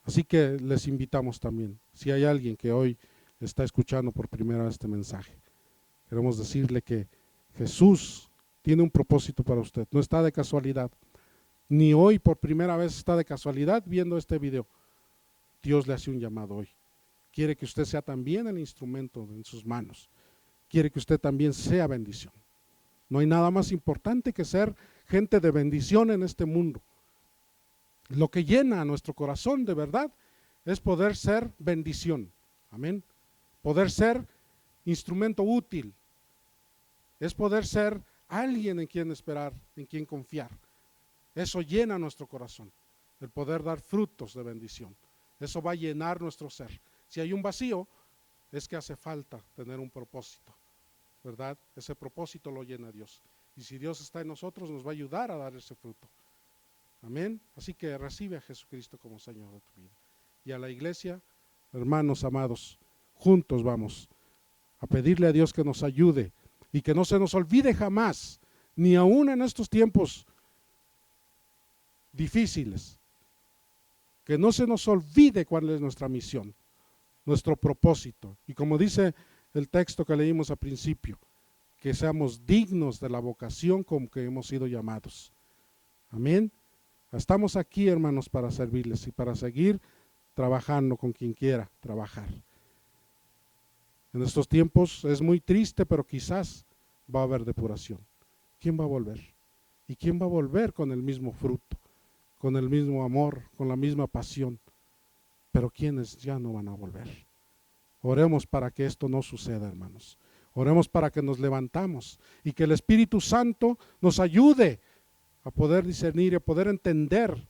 Así que les invitamos también, si hay alguien que hoy está escuchando por primera vez este mensaje, queremos decirle que Jesús tiene un propósito para usted, no está de casualidad, ni hoy por primera vez está de casualidad viendo este video. Dios le hace un llamado hoy. Quiere que usted sea también el instrumento en sus manos. Quiere que usted también sea bendición. No hay nada más importante que ser gente de bendición en este mundo. Lo que llena a nuestro corazón de verdad es poder ser bendición. Amén. Poder ser instrumento útil. Es poder ser alguien en quien esperar, en quien confiar. Eso llena nuestro corazón, el poder dar frutos de bendición. Eso va a llenar nuestro ser. Si hay un vacío, es que hace falta tener un propósito, ¿verdad? Ese propósito lo llena Dios. Y si Dios está en nosotros, nos va a ayudar a dar ese fruto. Amén. Así que recibe a Jesucristo como Señor de tu vida. Y a la iglesia, hermanos amados, juntos vamos a pedirle a Dios que nos ayude y que no se nos olvide jamás, ni aún en estos tiempos difíciles, que no se nos olvide cuál es nuestra misión, nuestro propósito. Y como dice el texto que leímos al principio, que seamos dignos de la vocación con que hemos sido llamados. Amén. Estamos aquí, hermanos, para servirles y para seguir trabajando con quien quiera trabajar. En estos tiempos es muy triste, pero quizás va a haber depuración. ¿Quién va a volver? ¿Y quién va a volver con el mismo fruto, con el mismo amor, con la misma pasión? Pero ¿quiénes ya no van a volver? Oremos para que esto no suceda, hermanos. Oremos para que nos levantamos y que el Espíritu Santo nos ayude a poder discernir y a poder entender,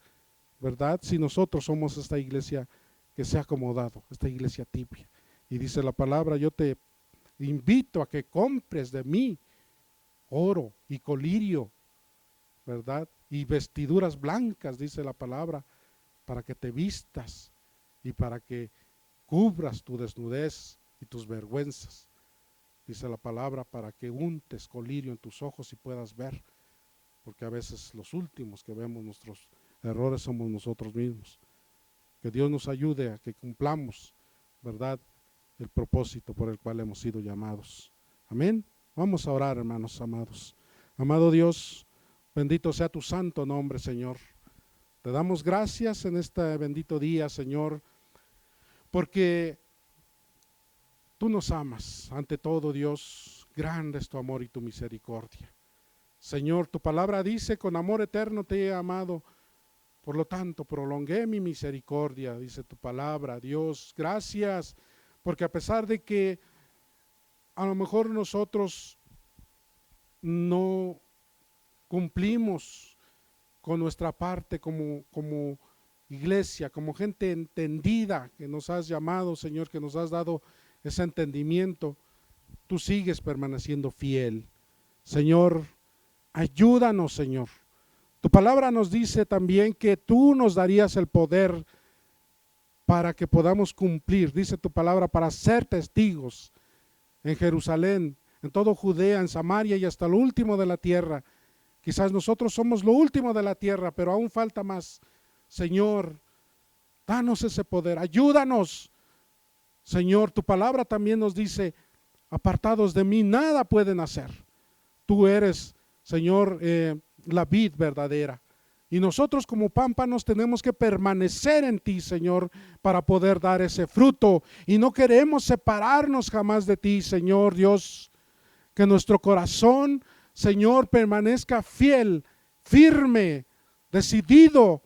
¿verdad? Si nosotros somos esta iglesia que se ha acomodado, esta iglesia tibia, Y dice la palabra, yo te invito a que compres de mí oro y colirio, ¿verdad? Y vestiduras blancas, dice la palabra, para que te vistas y para que cubras tu desnudez y tus vergüenzas. Dice la palabra, para que untes colirio en tus ojos y puedas ver, porque a veces los últimos que vemos nuestros errores somos nosotros mismos. Que Dios nos ayude a que cumplamos, ¿verdad?, el propósito por el cual hemos sido llamados. Amén. Vamos a orar, hermanos amados. Amado Dios, bendito sea tu santo nombre, Señor. Te damos gracias en este bendito día, Señor, porque tú nos amas. Ante todo, Dios, grande es tu amor y tu misericordia. Señor, tu palabra dice, con amor eterno te he amado, por lo tanto prolongué mi misericordia, dice tu palabra. Dios, gracias, porque a pesar de que a lo mejor nosotros no cumplimos con nuestra parte como iglesia, como gente entendida que nos has llamado, Señor, que nos has dado ese entendimiento, tú sigues permaneciendo fiel. Señor, ayúdanos, Señor. Tu palabra nos dice también que tú nos darías el poder para que podamos cumplir, dice tu palabra, para ser testigos en Jerusalén, en todo Judea, en Samaria y hasta lo último de la tierra. Quizás nosotros somos lo último de la tierra, pero aún falta más. Señor, danos ese poder, ayúdanos. Señor, tu palabra también nos dice, apartados de mí nada pueden hacer. Tú eres, Señor, la vid verdadera. Y nosotros como pámpanos tenemos que permanecer en ti, Señor, para poder dar ese fruto. Y no queremos separarnos jamás de ti, Señor Dios. Que nuestro corazón, Señor, permanezca fiel, firme, decidido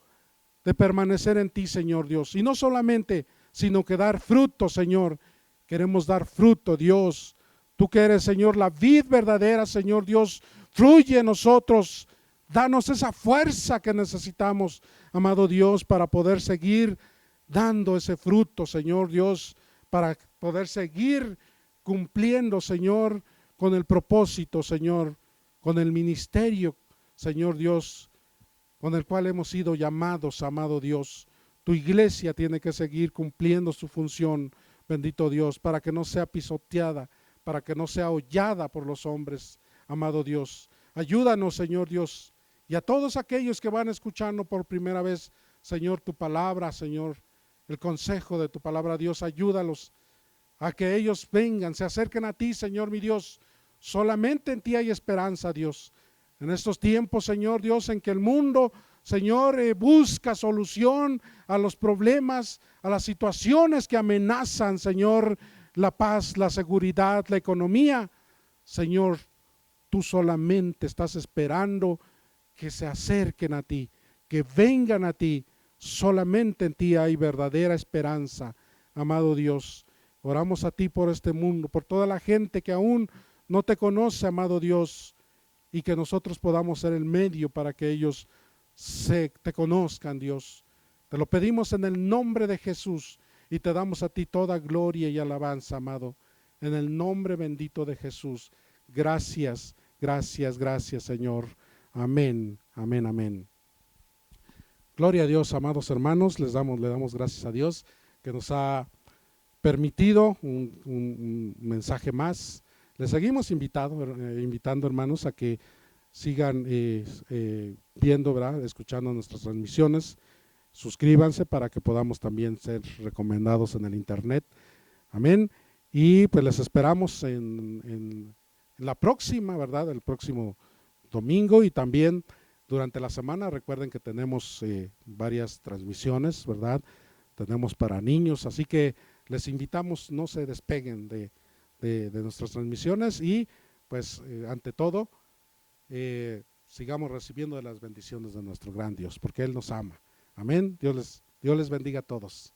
de permanecer en ti, Señor Dios. Y no solamente, sino que dar fruto, Señor. Queremos dar fruto, Dios. Tú que eres, Señor, la vid verdadera, Señor Dios, fluye en nosotros. Danos esa fuerza que necesitamos, amado Dios, para poder seguir dando ese fruto, Señor Dios, para poder seguir cumpliendo, Señor, con el propósito, Señor, con el ministerio, Señor Dios, con el cual hemos sido llamados, amado Dios. Tu iglesia tiene que seguir cumpliendo su función, bendito Dios, para que no sea pisoteada, para que no sea hollada por los hombres, amado Dios. Ayúdanos, Señor Dios, y a todos aquellos que van escuchando por primera vez, Señor, tu palabra, Señor, el consejo de tu palabra, Dios, ayúdalos a que ellos vengan, se acerquen a ti, Señor mi Dios. Solamente en ti hay esperanza, Dios. En estos tiempos, Señor Dios, en que el mundo, Señor, busca solución a los problemas, a las situaciones que amenazan, Señor, la paz, la seguridad, la economía. Señor, tú solamente estás esperando que se acerquen a ti, que vengan a ti. Solamente en ti hay verdadera esperanza, amado Dios. Oramos a ti por este mundo, por toda la gente que aún no te conoce, amado Dios, y que nosotros podamos ser el medio para que ellos te conozcan, Dios. Te lo pedimos en el nombre de Jesús y te damos a ti toda gloria y alabanza, amado, en el nombre bendito de Jesús. Gracias, gracias, gracias, Señor. Amén, amén, amén. Gloria a Dios, amados hermanos, le damos gracias a Dios que nos ha permitido un mensaje más. Les seguimos invitando, hermanos, a que sigan viendo, ¿verdad?, escuchando nuestras transmisiones. Suscríbanse para que podamos también ser recomendados en el internet. Amén. Y pues les esperamos en la próxima, ¿verdad?, el próximo domingo, y también durante la semana. Recuerden que tenemos varias transmisiones, ¿verdad? Tenemos para niños, así que les invitamos, no se despeguen de nuestras transmisiones y pues ante todo sigamos recibiendo de las bendiciones de nuestro gran Dios, porque Él nos ama. Amén. Dios les bendiga a todos.